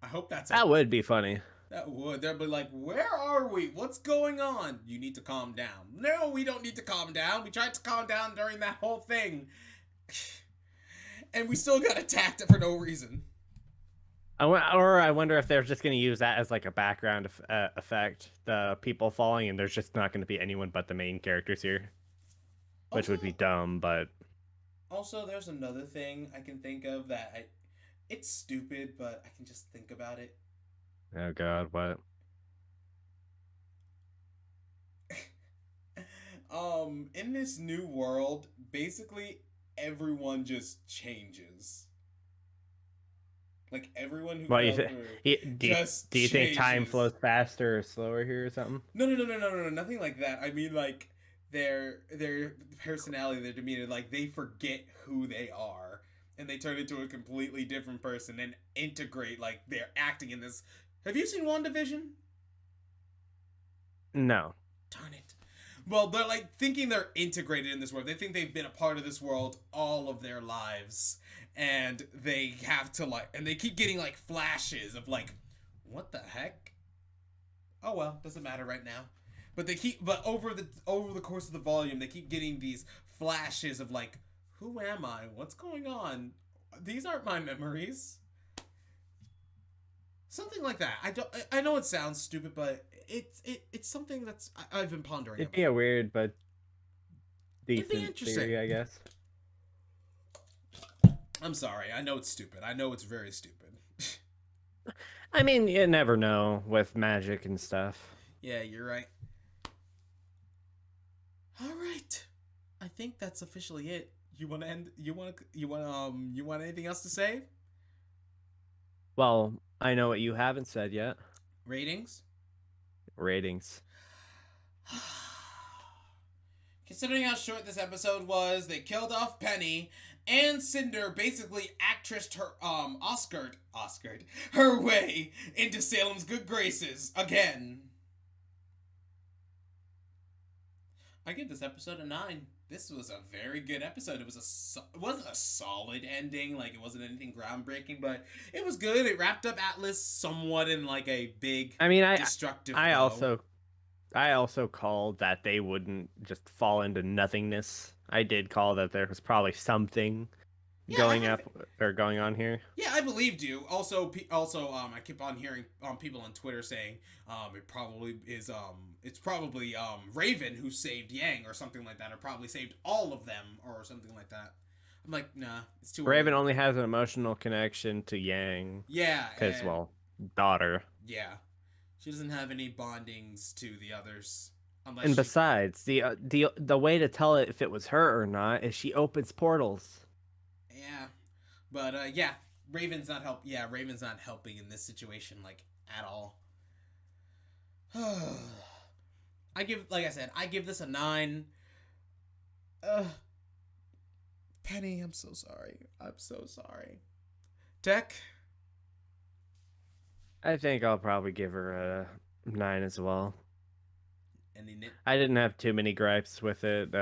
I hope that would be funny. That would. They'll be like, where are we? What's going on? You need to calm down. No, we don't need to calm down. We tried to calm down during that whole thing. And we still got attacked for no reason. I wonder if they're just going to use that as like a background effect. The people falling, and there's just not going to be anyone but the main characters here. Which would be dumb, but... Also, there's another thing I can think of that it's stupid, but I can just think about it. Oh god, what? In this new world, basically everyone just changes. Like everyone who do you think time flows faster or slower here or something? No, nothing like that. I mean, like their personality, their demeanor, like they forget who they are and they turn into a completely different person and integrate, like they're acting in this. Have you seen WandaVision? No. Darn it. Well, they're like thinking they're integrated in this world. They think they've been a part of this world all of their lives. And they have to and they keep getting like flashes of like, what the heck? Oh well, doesn't matter right now. But over the course of the volume, they keep getting these flashes of like, who am I? What's going on? These aren't my memories. Something like that. I know it sounds stupid, but it's something that's I've been pondering. It'd be a weird but decent theory, I guess. I'm sorry. I know it's stupid. I know it's very stupid. I mean, you never know with magic and stuff. Yeah, you're right. All right. I think that's officially it. You want to end? You want anything else to say? Well, I know what you haven't said yet. Ratings. Considering how short this episode was, they killed off Penny, and Cinder basically actressed her Oscared her way into Salem's good graces again. I give this episode a 9. This was a very good episode. It wasn't a solid ending, like it wasn't anything groundbreaking, but it was good. It wrapped up Atlas somewhat in like a big, destructive. I also called that they wouldn't just fall into nothingness. I did call that there was probably something going on here. Yeah, I believed you. Also, I keep on hearing people on Twitter saying it's probably Raven who saved Yang or something like that, or probably saved all of them or something like that. I'm like, nah, it's too Raven early. only has an emotional connection to Yang. Yeah. Because, well, daughter. Yeah. She doesn't have any bondings to the others. Unless And besides, the way to tell it if it was her or not is she opens portals. Yeah. But, yeah. Raven's not Raven's not helping in this situation, like, at all. Like I said, I give this a 9. Penny, I'm so sorry. I'm so sorry. Tech? I think I'll probably give her a 9 as well. I didn't have too many gripes with it.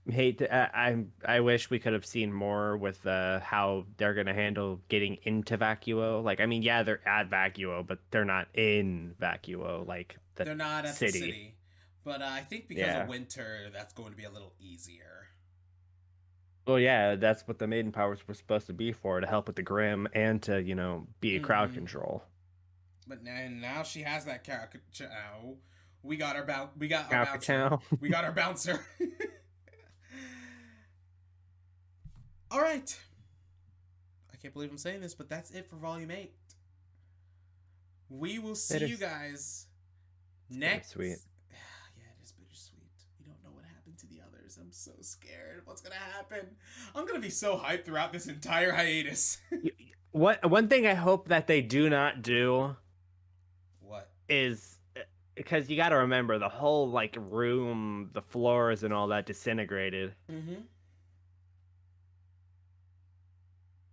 I wish we could have seen more with how they're gonna handle getting into Vacuo. Like, I mean, yeah, they're at Vacuo, but they're not in Vacuo. Like, they're not at the city. But I think because of winter, that's going to be a little easier. Well, yeah, that's what the Maiden Powers were supposed to be for, to help with the Grim and to, be a crowd control. But now she has that cow. We got our bouncer. We got our bouncer. All right. I can't believe I'm saying this, but that's it for Volume 8. We will see you guys next. Sweet. Yeah, it is bittersweet. We don't know what happened to the others. I'm so scared. What's gonna happen? I'm gonna be so hyped throughout this entire hiatus. One thing I hope that they do not do. What? Is because you got to remember the whole room, the floors, and all that disintegrated. Mm-hmm.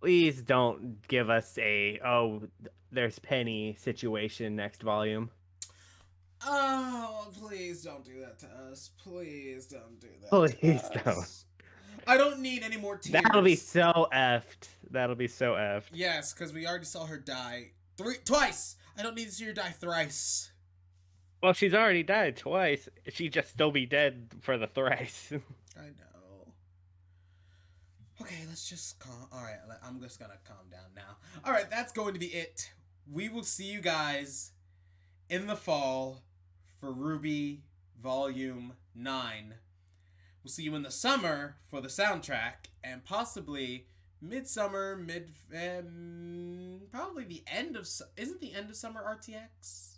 Please don't give us there's Penny situation next volume. Oh, please don't do that to us. Please don't do that. Please don't. I don't need any more tears. That'll be so effed. Yes, because we already saw her die twice. I don't need to see her die thrice. Well, she's already died twice. She'd just still be dead for the thrice. I know. Okay, let's just calm. All right, I'm just gonna calm down now. All right, that's going to be it. We will see you guys in the fall for RWBY Volume 9. We'll see you in the summer for the soundtrack, and possibly midsummer, probably the end of... Isn't the end of summer RTX?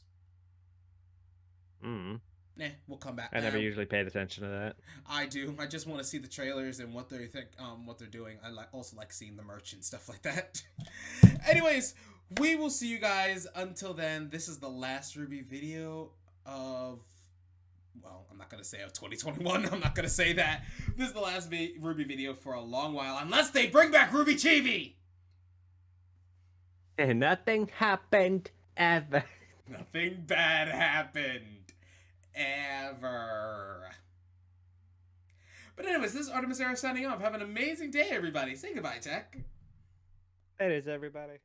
Nah, we'll come back. I never usually paid attention to that. I do. I just want to see the trailers and what they think, what they're doing. I also like seeing the merch and stuff like that. Anyways, we will see you guys. Until then, this is the last RWBY video of... Well, I'm not going to say of 2021. I'm not going to say that. This is the last RWBY video for a long while. Unless they bring back RWBY Chibi! And nothing happened ever. Nothing bad happened. Ever. But anyways, this is Artemis Era signing off. Have an amazing day, everybody. Say goodbye, Tech. It is, everybody.